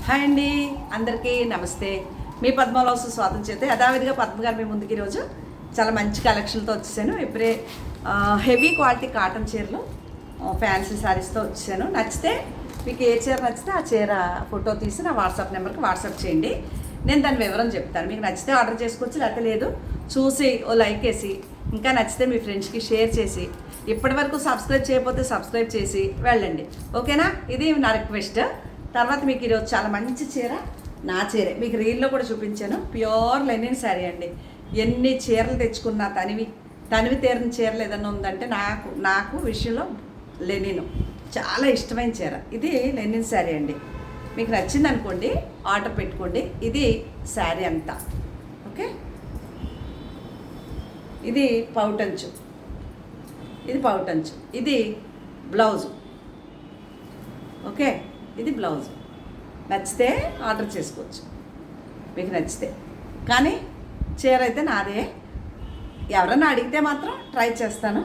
Hi అండి, అందరికీ నమస్తే. మీ పద్మలోసు స్వాగతం చేస్తే యథావిధిగా పద్మ గారు మీ ముందుకు ఈరోజు చాలా మంచి కలెక్షన్తో వచ్చేసాను. ఇప్పుడే హెవీ క్వాలిటీ కాటన్ చీరలు ఫ్యాన్సీ శారీస్తో వచ్చాను. నచ్చితే మీకు ఏ చీర నచ్చితే ఆ చీర ఫోటో తీసి నా వాట్సాప్ నెంబర్కి వాట్సాప్ చేయండి. నేను దాని వివరం చెప్తాను. మీకు నచ్చితే ఆర్డర్ చేసుకోవచ్చు, లేకపోతే లేదు చూసి ఓ లైక్ వేసి ఇంకా నచ్చితే మీ ఫ్రెండ్స్కి షేర్ చేసి ఇప్పటి వరకు సబ్స్క్రైబ్ చేయకపోతే సబ్స్క్రైబ్ చేసి వెళ్ళండి. ఓకేనా? ఇది నా రిక్వెస్ట్. తర్వాత మీకు ఈరోజు చాలా మంచి చీర, నా చీరే మీకు రీల్లో కూడా చూపించాను. ప్యూర్ లెనిన్ శారీ అండి. ఎన్ని చీరలు తెచ్చుకున్నా తనివి తీరిన చీరలు ఏదన్నా ఉందంటే నాకు విషయంలో లెనిన్ చాలా ఇష్టమైన చీర. ఇది లెనిన్ శారీ అండి. మీకు నచ్చింది అనుకోండి, ఆర్డర్ పెట్టుకోండి. ఇది శారీ అంతా. ఓకే, ఇది పౌటంచు, ఇది బ్లౌజు. ఓకే, ఇది బ్లౌజ్. నచ్చితే ఆర్డర్ చేసుకోవచ్చు మీకు నచ్చితే. కానీ చీర అయితే నాదే. ఎవరన్నా అడిగితే మాత్రం ట్రై చేస్తాను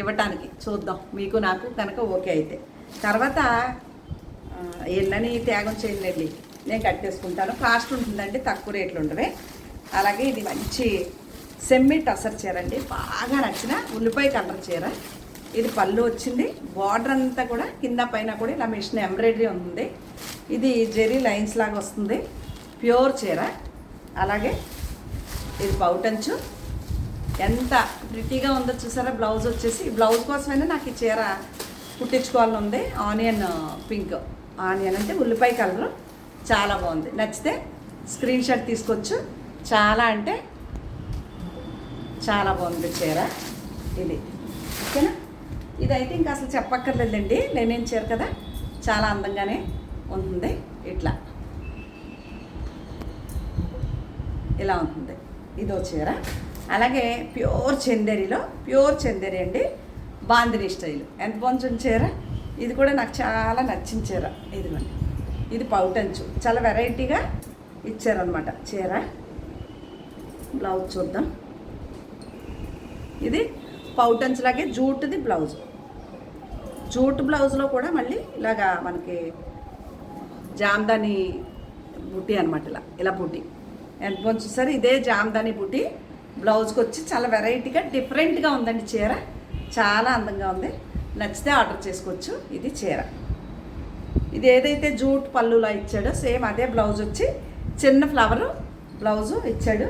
ఇవ్వటానికి. చూద్దాం మీకు నాకు కనుక ఓకే అయితే. తర్వాత ఎన్నని త్యాగం చేయలేండి, నేను కట్టేసుకుంటాను. కాస్ట్ ఉంటుందండి, తక్కువ రేట్లు ఉండవే. అలాగే ఇది మంచి సెమ్మి టసర్ చీర అండి, బాగా నచ్చిన ఉల్లిపాయ కలర్ చీర. ఇది పళ్ళు వచ్చింది, బార్డర్ అంతా కూడా కింద పైన కూడా ఇలా మిషన్ ఎంబ్రాయిడరీ ఉంది. ఇది జెరీ లైన్స్ లాగా వస్తుంది, ప్యూర్ చీర. అలాగే ఇది పౌటంచు, ఎంత ప్రిటీగా ఉందో చూసారా. బ్లౌజ్ వచ్చేసి బ్లౌజ్ కోసమైనా నాకు ఈ చీర కుట్టించుకోవాలని ఉంది. ఆనియన్ పింక్, ఆనియన్ అంటే ఉల్లిపాయ కలరు, చాలా బాగుంది. నచ్చితే స్క్రీన్ షాట్ తీసుకోవచ్చు. చాలా అంటే చాలా బాగుంది చీర ఇది. ఓకేనా? ఇదైతే ఇంకా అసలు చెప్పక్కర్లేదండి, లెనిన్ చీర కదా, చాలా అందంగానే ఉంటుంది. ఇట్లా ఇలా ఉంటుంది. ఇదో చీర. అలాగే ప్యూర్ చందేరి అండి, బాందిని స్టైల్. ఎంత బాగుంటుంది చీర. ఇది కూడా నాకు చాలా నచ్చిన చీర. ఇదిగోండి, ఇది పౌటంచు, చాలా వెరైటీగా ఇచ్చారనమాట చీర. బ్లౌజ్ చూద్దాం. ఇది పౌటంచులాగే జూట్ది బ్లౌజ్. జూట్ బ్లౌజ్లో కూడా మళ్ళీ ఇలాగా మనకి జామ్దాని బుట్టి అనమాట. ఇలా బుట్టి ఎంత బాగుంది చూసారు. ఇదే జామ్దాని బుట్టి బ్లౌజ్కి వచ్చి చాలా వెరైటీగా డిఫరెంట్గా ఉందండి చీర, చాలా అందంగా ఉంది. నచ్చితే ఆర్డర్ చేసుకోవచ్చు. ఇది చీర. ఇది ఏదైతే జూట్ పళ్ళులా ఇచ్చాడో సేమ్ అదే బ్లౌజ్ వచ్చి చిన్న ఫ్లవరు బ్లౌజు ఇచ్చాడు.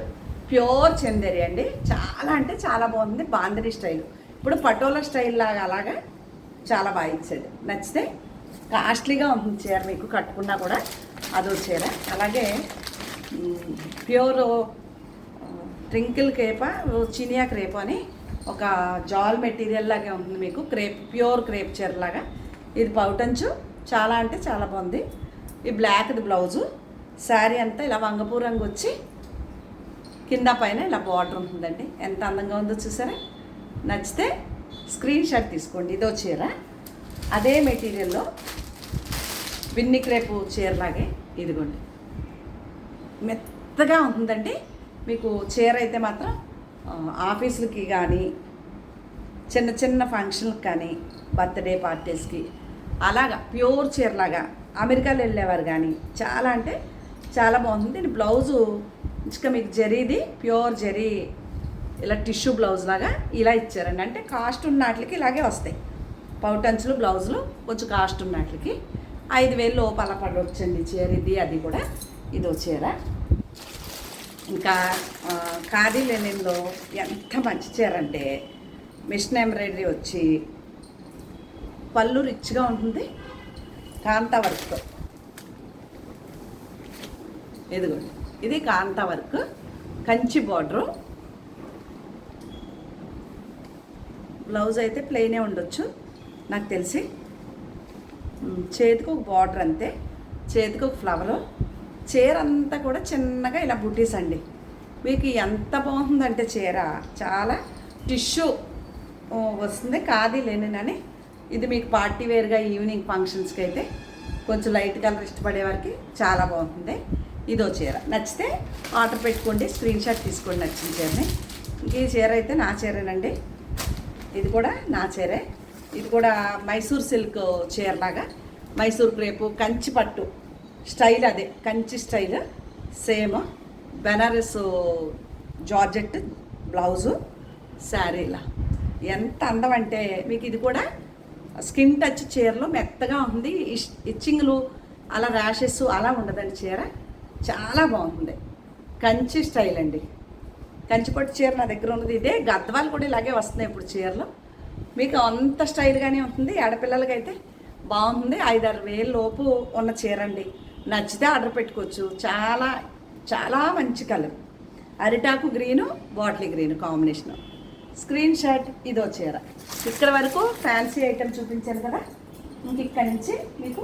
ప్యూర్ చందేరి అండి, చాలా అంటే చాలా బాగుంది. బాందిని స్టైల్, ఇప్పుడు పటోలా స్టైల్ లాగా అలాగా చాలా బాగా ఇచ్చాడు. నచ్చితే కాస్ట్లీగా ఉంటుంది చీర, మీకు కట్టుకున్నా కూడా అదో చీర. అలాగే ప్యూర్ ట్రింకిల్ క్రేప, చినియా క్రేప్ అని ఒక జాల్ మెటీరియల్ లాగే ఉంటుంది మీకు. ప్యూర్ క్రేప్ చీర లాగా. ఇది పౌటంచు, చాలా అంటే చాలా బాగుంది. ఈ బ్లాక్ది బ్లౌజు. శారీ అంతా ఇలా వంగపూ రంగు వచ్చి కింద పైన ఇలా బార్డర్ ఉంటుందండి. ఎంత అందంగా ఉందో చూసారా. నచ్చితే స్క్రీన్ షాట్ తీసుకోండి. ఇదో చీర, అదే మెటీరియల్లో విన్ని క్రేపు చీరలాగే. ఇదిగోండి, మెత్తగా ఉంటుందండి మీకు చీర అయితే మాత్రం. ఆఫీసులకి కానీ చిన్న చిన్న ఫంక్షన్లకు కానీ బర్త్డే పార్టీస్కి అలాగా ప్యూర్ చీరలాగా అమెరికాలో వెళ్ళేవారు కానీ చాలా అంటే చాలా బాగుంటుంది. దీని బ్లౌజు ఇంకా మీకు జరీది ప్యూర్ జరీ ఇలా టిష్యూ బ్లౌజ్ లాగా ఇలా ఇచ్చారండి. అంటే కాస్ట్ ఉన్నట్లకి ఇలాగే వస్తాయి పౌటంచులు బ్లౌజులు. కొంచెం కాస్ట్ ఉన్నట్లకి 5,000 లోపల పడవచ్చండి చీర. ఇది అది కూడా ఇదో చీర. ఇంకా ఖాదీ లెనిన్లో ఎంత మంచి చీర అంటే మిషన్ ఎంబ్రాయిడరీ వచ్చి పళ్ళు రిచ్గా ఉంటుంది, కాంతా వర్క్తో. ఇదిగోండి, ఇది కాంతా వర్క్, కంచి బార్డరు. బ్లౌజ్ అయితే ప్లెయినే ఉండొచ్చు నాకు తెలిసి. చేతికి ఒక బార్డర్ అంతే, చేతికి ఒక ఫ్లవరు. చీర అంతా కూడా చిన్నగా ఇలా బుటీస్ అండి. మీకు ఎంత బాగుందంటే చీర చాలా టిష్యూ వస్తుంది. ఖాదీ లెనిన్ అని. ఇది మీకు పార్టీ వేర్గా ఈవినింగ్ ఫంక్షన్స్కి అయితే కొంచెం లైట్ కలర్ ఇష్టపడే వారికి చాలా బాగుంటుంది. ఇదో చీర. నచ్చితే ఆర్డర్ పెట్టుకోండి, స్క్రీన్ షాట్ తీసుకోండి నచ్చిన చీరని. ఇంక ఈ చీర అయితే నా చీరేనండి. ఇది కూడా నా చీరే. ఇది కూడా మైసూర్ సిల్క్ చీరలాగా మైసూర్ క్రేపు, కంచి పట్టు స్టైల్, అదే Kanchi style same. Banaras georgette blouse, sari ఇలా. ఎంత అందం అంటే మీకు ఇది కూడా స్కిన్ టచ్ చీరలో మెత్తగా ఉంది. ఇచ్చింగ్లు అలా ర్యాషెస్ అలా ఉండదండి చీర, చాలా బాగుంటుంది. కంచి స్టైల్ అండి. కంచిపట్టు చీర నా దగ్గర ఉన్నది ఇదే. గద్వాలు కూడా ఇలాగే వస్తున్నాయి ఇప్పుడు చీరలు. మీకు అంత స్టైల్గానే ఉంటుంది. ఆడపిల్లలకైతే బాగుంటుంది. 5-6 వేలు లోపు ఉన్న చీర అండి. నచ్చితే ఆర్డర్ పెట్టుకోవచ్చు. చాలా చాలా మంచి కలర్, అరిటాకు green, bottle green combination. Screen shot. ఇదో చీర. ఇక్కడ వరకు ఫ్యాన్సీ ఐటమ్ చూపించాను కదా, ఇంక ఇక్కడ నుంచి మీకు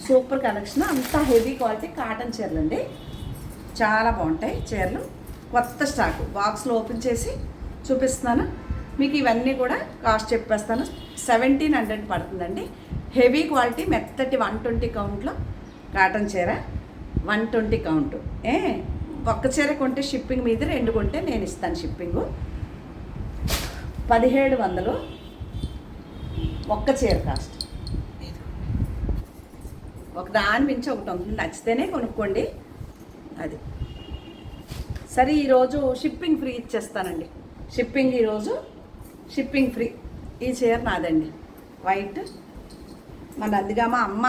సూపర్ కలెక్షన్. అంతా హెవీ క్వాలిటీ కాటన్ చీరలు అండి, చాలా బాగుంటాయి చీరలు. కొత్త స్టాక్ బాక్స్లో ఓపెన్ చేసి చూపిస్తున్నాను మీకు. ఇవన్నీ కూడా కాస్ట్ చెప్పేస్తాను. 1700 పడుతుందండి. హెవీ క్వాలిటీ మెత్తటి 120 కౌంట్లో కాటన్ చీర, 120 కౌంట్. ఒక్క చీర కొంటే షిప్పింగ్ మీద, 2 కొంటే నేను ఇస్తాను షిప్పింగు. 1700 ఒక్క చీర కాస్ట్. ఒక దాని మించి ఒకటి ఉంటుంది, నచ్చితేనే కొనుక్కోండి. అది సరే. ఈరోజు షిప్పింగ్ ఫ్రీ ఇచ్చేస్తానండి. షిప్పింగ్ ఈరోజు షిప్పింగ్ ఫ్రీ. ఈ చీర నాదండి, వైట్. మన అందుగా మా అమ్మ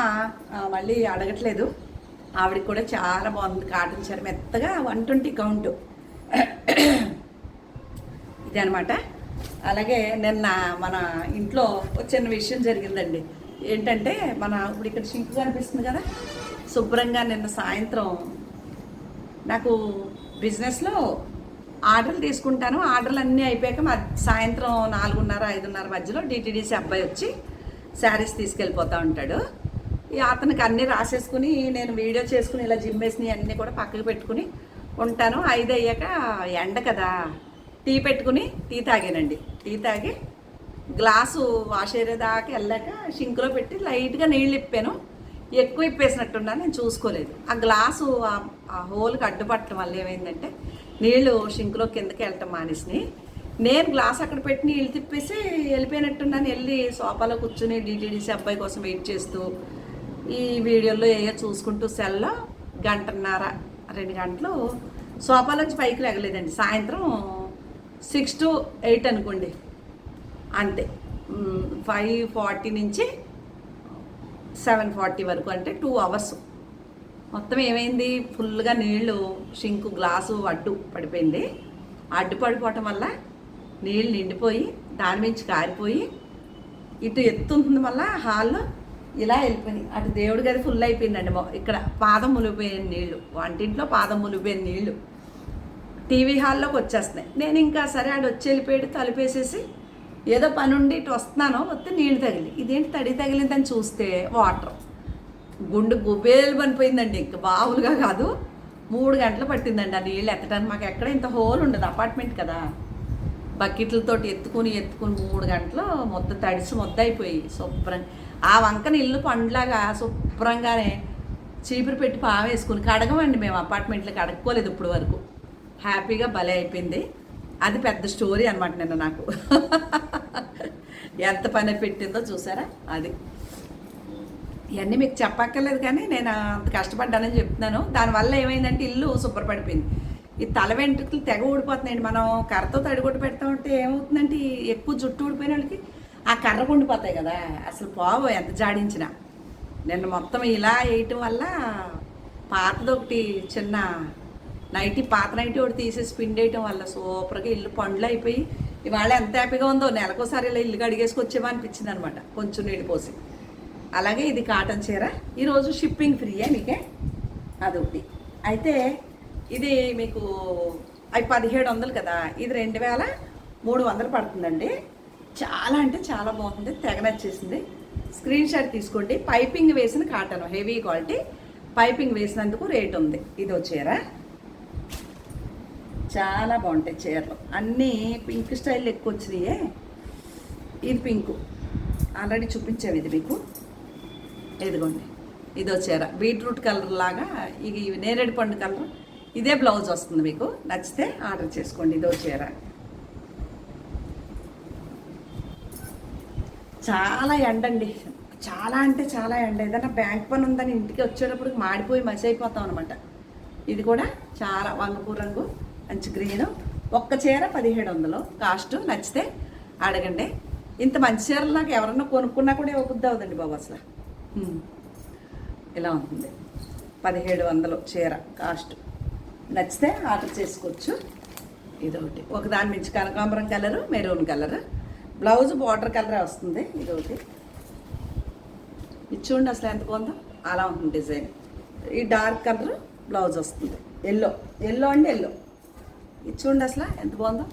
మళ్ళీ అడగట్లేదు, ఆవిడకి కూడా చాలా బాగుంది కాటన్ చీర, మెత్తగా 120 కౌంటు ఇది అనమాట. అలాగే నిన్న మన ఇంట్లో చిన్న విషయం జరిగిందండి. ఏంటంటే ఇప్పుడు ఇక్కడ సింక్ కనిపిస్తుంది కదా, శుభ్రంగా నిన్న సాయంత్రం నాకు బిజినెస్లో ఆర్డర్లు తీసుకుంటాను. ఆర్డర్లు అన్నీ అయిపోయాక సాయంత్రం 4:30-5:30 మధ్యలో డిటీడీసీ అబ్బాయి వచ్చి శారీస్ తీసుకెళ్ళిపోతూ ఉంటాడు. అతనికి అన్నీ రాసేసుకుని నేను వీడియో చేసుకుని ఇలా జిమ్మేసినవి అన్నీ కూడా పక్కకు పెట్టుకుని ఉంటాను. 5 అయ్యాక ఎండ కదా, టీ పెట్టుకుని టీ తాగానండి. టీ తాగి గ్లాసు వాష్ ఏరేదాకా వెళ్ళాక షింక్లో పెట్టి లైట్గా నీళ్ళు ఇప్పాను. ఎక్కువ ఇప్పేసినట్టున్నాను, నేను చూసుకోలేదు. ఆ గ్లాసు ఆ హోల్కి అడ్డుపట్టడం వల్ల ఏమైందంటే నీళ్ళు షింక్లో కిందకి వెళ్ళటం మానేసినాయి. నేను గ్లాస్ అక్కడ పెట్టి నీళ్ళు తిప్పేసి వెళ్ళిపోయినట్టున్నాను. వెళ్ళి సోఫాలో కూర్చుని డిటీడీసీ అబ్బాయి కోసం వెయిట్ చేస్తూ ఈ వీడియోలో ఏయో చూసుకుంటూ సెల్లో 1:30-2 గంటలు సోఫాలోంచి పైకి లెగలేదండి. సాయంత్రం 6 to 8 అనుకోండి, అంతే. 5:40 నుంచి 7:40 వరకు, అంటే 2 అవర్స్. మొత్తం ఏమైంది, ఫుల్గా నీళ్లు షింకు గ్లాసు అడ్డు పడిపోయింది. అడ్డు పడిపోవటం వల్ల నీళ్ళు నిండిపోయి దాని మించి కారిపోయి ఇటు ఎత్తుంది వల్ల హాల్లో ఇలా వెళ్ళిపోయినాయి. అటు దేవుడి గది ఫుల్ అయిపోయిందండి. ఇక్కడ పాదం మునిగిపోయిన నీళ్లు, వంటింట్లో పాదం మునిగిపోయిన నీళ్లు టీవీ హాల్లోకి వచ్చేస్తున్నాయి. నేను ఇంకా సరే ఆడు వచ్చి వెళ్ళిపోయాడు, తలుపేసేసి ఏదో పని ఉండి ఇటు వస్తున్నాను, వస్తే నీళ్ళు తగిలి ఇదేంటి తడి తగిలిందని చూస్తే వాటర్. గుండు గుబేలు పనిపోయిందండి. ఇంకా బావులుగా కాదు, 3 గంటలు పట్టిందండి ఆ నీళ్ళు ఎత్తడానికి. మాకు ఎక్కడ ఇంత హోల్ ఉండదు, అపార్ట్మెంట్ కదా. బకెట్లతోటి ఎత్తుకుని 3 గంటలు మొత్తం తడిసి మొద్ద అయిపోయి శుభ్రంగా ఆ వంకని ఇల్లు పండ్లాగా శుభ్రంగానే చీపురు పెట్టి పావేసుకుని కడగమండి. మేము అపార్ట్మెంట్లో కడక్కోలేదు ఇప్పుడు వరకు. హ్యాపీగా భలే అయిపోయింది. అది పెద్ద స్టోరీ అనమాట. నిన్న నాకు ఎంత పని పెట్టిందో చూసారా. అది ఇవన్నీ మీకు చెప్పక్కర్లేదు, కానీ నేను అంత కష్టపడ్డానని చెప్తున్నాను. దానివల్ల ఏమైందంటే ఇల్లు శుభ్రపడిపోయింది. ఈ తల వెంట్రుకలు తెగ ఊడిపోతున్నాయండి. మనం కర్రతో తడిగొట్టు పెడతా ఉంటే ఏమవుతుందంటే ఎక్కువ జుట్టు ఊడిపోయిన వాళ్ళకి ఆ కర్రకు ఉండిపోతాయి కదా, అసలు పోవు ఎంత జాడించినా. నిన్న మొత్తం ఇలా వేయటం వల్ల పాతది ఒకటి చిన్న నైటీ, పాత నైటీ ఒకటి తీసేసి పిండి వేయటం వల్ల సూపర్గా ఇల్లు పండ్లు అయిపోయి ఇవాళ ఎంత హ్యాపీగా ఉందో. నెలకోసారి ఇలా ఇల్లు కడిగేసుకొచ్చేమో అనిపించింది అనమాట, కొంచెం నీళ్ళు పోసి. అలాగే ఇది కాటన్ చీర. ఈరోజు షిప్పింగ్ ఫ్రీయే మీకే, అదొకటి. అయితే ఇది మీకు 1700 కదా, ఇది 2300 పడుతుందండి. చాలా అంటే చాలా బాగుంటుంది, తెగ నచ్చేసింది. స్క్రీన్ షాట్ తీసుకోండి. పైపింగ్ వేసిన కాటన్, హెవీ క్వాలిటీ పైపింగ్ వేసినందుకు రేట్ ఉంది. ఇదో చీర చాలా బాగుంటాయి చీరలు. అన్నీ పింక్ స్టైల్ ఎక్కువ వచ్చినాయే. ఇది పింకు ఆల్రెడీ చూపించాము, ఇది మీకు. ఇదిగోండి, ఇదో చీర బీట్రూట్ కలర్ లాగా, ఇది నేరేడు పండు కలర్. ఇదే బ్లౌజ్ వస్తుంది మీకు. నచ్చితే ఆర్డర్ చేసుకోండి. ఇదో చీర చాలా ఎండండి, చాలా అంటే చాలా అండి. ఏదైనా బ్యాంక్ పని ఉందని ఇంటికి వచ్చేటప్పుడు మాడిపోయి మసి అయిపోతాం అనమాట. ఇది కూడా చాలా వంగపూ రంగు, మంచి గ్రీను. ఒక్క చీర 1700 కాస్ట్. నచ్చితే అడగండి. ఇంత మంచి చీరలు నాకు ఎవరన్నా కొనుక్కున్నా కూడా ఇవ్వబుద్ధి అవుదండి బాబు అసలు. ఇలా ఉంటుంది 1700 చీర కాస్ట్. నచ్చితే ఆర్డర్ చేసుకోవచ్చు. ఇదొకటి. ఒకదాని మించి కనకాంబరం colour, maroon colour. Blouse border కలరే వస్తుంది. ఇదొకటి. ఇది చూడండి అసలు ఎంత బాగుందో. అలా ఉంటుంది డిజైన్. ఈ డార్క్ కలర్ బ్లౌజ్ వస్తుంది. ఎల్లో అండి ఎల్లో. ఇది చూడండి అసలు ఎంత బాగుందో.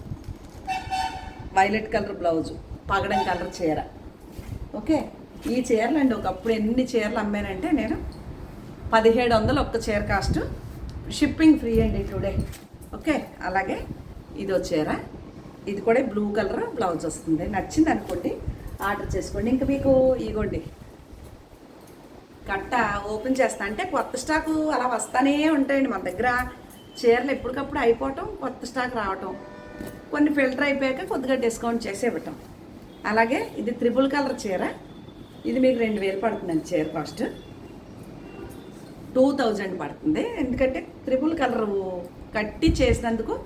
వైలెట్ కలర్ బ్లౌజు, పగడం కలర్ చీర. ఓకే. ఈ చీరలు అండి ఒకప్పుడు ఎన్ని చీరలు అమ్మానంటే నేను 1700 ఒక్క చీర కాస్ట్. షిప్పింగ్ ఫ్రీ అండి టుడే. ఓకే. అలాగే ఇదో చీర. ఇది కూడా బ్లూ కలర్ బ్లౌజ్ వస్తుంది. నచ్చింది అనుకోండి ఆర్డర్ చేసుకోండి. ఇంకా మీకు ఇగోండి కట్ట ఓపెన్ చేస్తా అంటే కొత్త స్టాకు అలా వస్తానే ఉంటాయండి మన దగ్గర. చీరలు ఎప్పటికప్పుడు అయిపోవటం, కొత్త స్టాక్ రావటం, కొన్ని ఫిల్టర్ అయిపోయాక కొద్దిగా డిస్కౌంట్ చేసి ఇవ్వటం. అలాగే ఇది త్రిబుల్ కలర్ చీర. ఇది మీకు 2000 పడుతుందండి చీర కాస్ట్. 2000 పడుతుంది. ఎందుకంటే త్రిబుల్ కలర్ కట్టి చేసినందుకు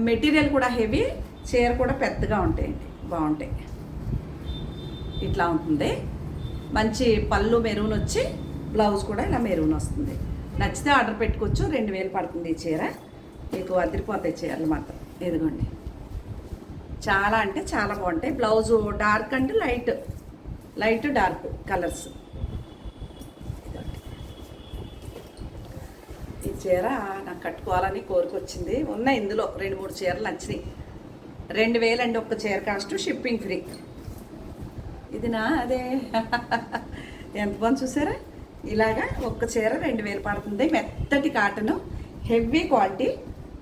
మెటీరియల్ కూడా హెవీ, చీర కూడా పెద్దగా ఉంటాయండి, బాగుంటాయి. ఇట్లా ఉంటుంది. మంచి పళ్ళు మెరూన్ వచ్చి బ్లౌజ్ కూడా ఇలా మెరూన్ వస్తుంది. నచ్చితే ఆర్డర్ పెట్టుకోవచ్చు. 2000 పడుతుంది ఈ చీర. మీకు అదిరిపోతాయి చీరలు మాత్రం. ఇదిగోండి చాలా అంటే చాలా బాగుంటాయి. బ్లౌజు డార్క్ అంటే లైట్ డార్క్ కలర్స్. ఈ చీర నాకు కట్టుకోవాలని కోరికొచ్చింది. ఉన్నాయి ఇందులో 2-3 చీరలు నచ్చినాయి. 2000 అండి ఒక్క చీర కాస్ట్. Shipping free. ఇది నా అదే ఎంత బాగుంది చూసారా. ఇలాగా ఒక్క చీర 2000 పడుతుంది. మెత్తటి కాటను, హెవీ క్వాలిటీ.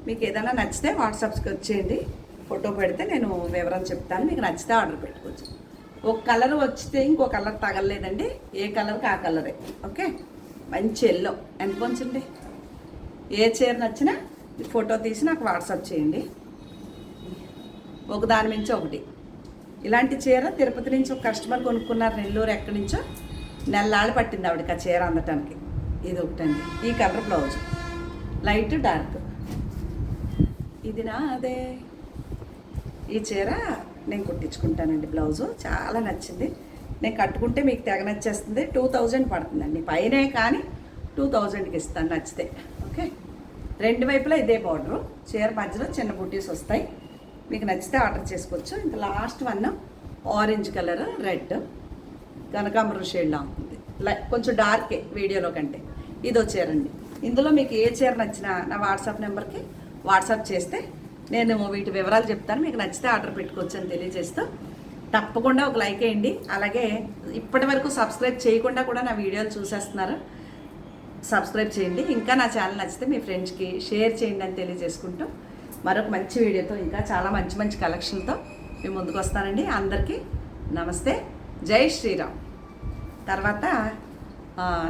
మీకు ఏదైనా నచ్చితే వాట్సాప్కి వచ్చేయండి, ఫోటో పెడితే నేను వివరం చెప్తాను. మీకు నచ్చితే ఆర్డర్ పెట్టుకోవచ్చు. ఒక కలర్ వచ్చితే ఇంకో కలర్ తగలలేదండి. ఏ కలర్కి ఆ కలరే. ఓకే. మంచి ఎల్లో. ఎంత బాగుంది. ఏ చీర నచ్చినా ఫోటో తీసి నాకు వాట్సాప్ చేయండి. ఒక దాని మించి ఒకటి. ఇలాంటి చీర తిరుపతి నుంచి ఒక కస్టమర్ కొనుక్కున్నారు, నెల్లూరు ఎక్కడి నుంచో. నెల్లాళ్ళు పట్టింది ఆవిడకి ఆ చీర అందటానికి. ఇది ఒకటండి. ఈ కలర్ బ్లౌజ్ లైట్ డార్క్. ఇది నా అదే. ఈ చీర నేను కుట్టించుకుంటానండి. బ్లౌజు చాలా నచ్చింది. నేను కట్టుకుంటే మీకు తెగ నచ్చేస్తుంది. 2000 పడుతుందండి పైనే, కానీ 2000కి ఇస్తాను నచ్చితే. ఓకే. 2 వైపులా ఇదే బార్డరు. చీర మధ్యలో చిన్న బుటీస్ వస్తాయి. మీకు నచ్చితే ఆర్డర్ చేసుకోవచ్చు. ఇంకా last one orange colour, red, కనకాంబరం షేడ్లా ఉంటుంది. కొంచెం డార్కే వీడియోలో కంటే. ఇదో చీర అండి. ఇందులో మీకు ఏ చీర నచ్చినా నా వాట్సాప్ నెంబర్కి వాట్సాప్ చేస్తే నేను వీటి వివరాలు చెప్తాను. మీకు నచ్చితే ఆర్డర్ పెట్టుకోవచ్చు అని తెలియజేస్తూ తప్పకుండా ఒక లైక్ వేయండి. అలాగే ఇప్పటి వరకు సబ్స్క్రైబ్ చేయకుండా కూడా నా వీడియోలు చూసేస్తున్నారు, సబ్స్క్రైబ్ చేయండి. ఇంకా నా ఛానల్ నచ్చితే మీ ఫ్రెండ్స్కి షేర్ చేయండి అని తెలియజేసుకుంటూ మరొక మంచి వీడియోతో, ఇంకా చాలా మంచి మంచి కలెక్షన్తో మీ ముందుకు వస్తానండి. అందరికీ నమస్తే. జై శ్రీరామ్. తర్వాత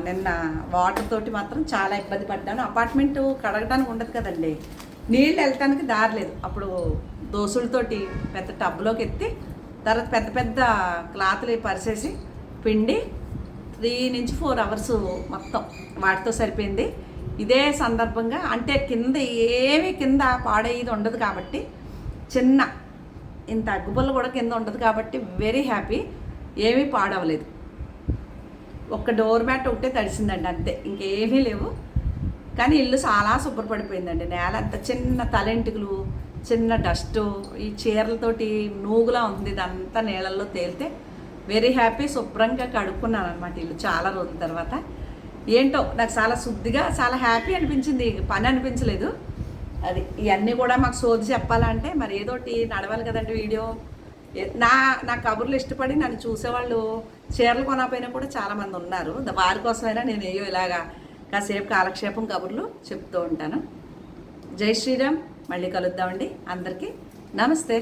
నిన్న వాటర్ తోటి మాత్రం చాలా ఇబ్బంది పడ్డాను. అపార్ట్మెంటు కడగడానికి ఉండదు కదండి, నీళ్ళు వెళ్ళటానికి దారి లేదు. అప్పుడు దోసులతోటి పెద్ద టబ్లోకి ఎత్తి తర్వాత పెద్ద పెద్ద క్లాత్లు పరిచేసి పిండి 3 నుంచి 4 అవర్స్ మొత్తం వాటితో సరిపోయింది. ఇదే సందర్భంగా అంటే కింద పాడేది ఉండదు కాబట్టి, చిన్న ఇంత అగ్గుబుల్ల కూడా కింద ఉండదు కాబట్టి వెరీ హ్యాపీ. ఏమీ పాడవలేదు. ఒక్క డోర్ మ్యాట్ ఒకటే తడిసిందండి అంతే, ఇంకేమీ లేవు. కానీ ఇల్లు చాలా శుభ్రపడిపోయిందండి. నేల అంత చిన్న తలెంటుకులు, చిన్న డస్టు, ఈ చీరలతోటి నూగులా ఉంది. ఇదంతా నీళ్ళల్లో తేలితే వెరీ హ్యాపీ. శుభ్రంగా కడుక్కున్నాను అనమాట ఇల్లు చాలా రోజుల తర్వాత. ఏంటో నాకు చాలా శుద్ధిగా చాలా హ్యాపీ అనిపించింది, పని అనిపించలేదు. అది ఇవన్నీ కూడా మాకు సోది చెప్పాలంటే మరి ఏదోటి నడవాలి కదండి వీడియో. నా కబుర్లు ఇష్టపడి నన్ను చూసేవాళ్ళు చీరలు కొనకపోయినా కూడా చాలామంది ఉన్నారు. వారి కోసమైనా నేను ఏయో ఇలాగా కాసేపు కాలక్షేపం కబుర్లు చెప్తూ ఉంటాను. జై శ్రీరామ్. మళ్ళీ కలుద్దామండి. అందరికీ నమస్తే.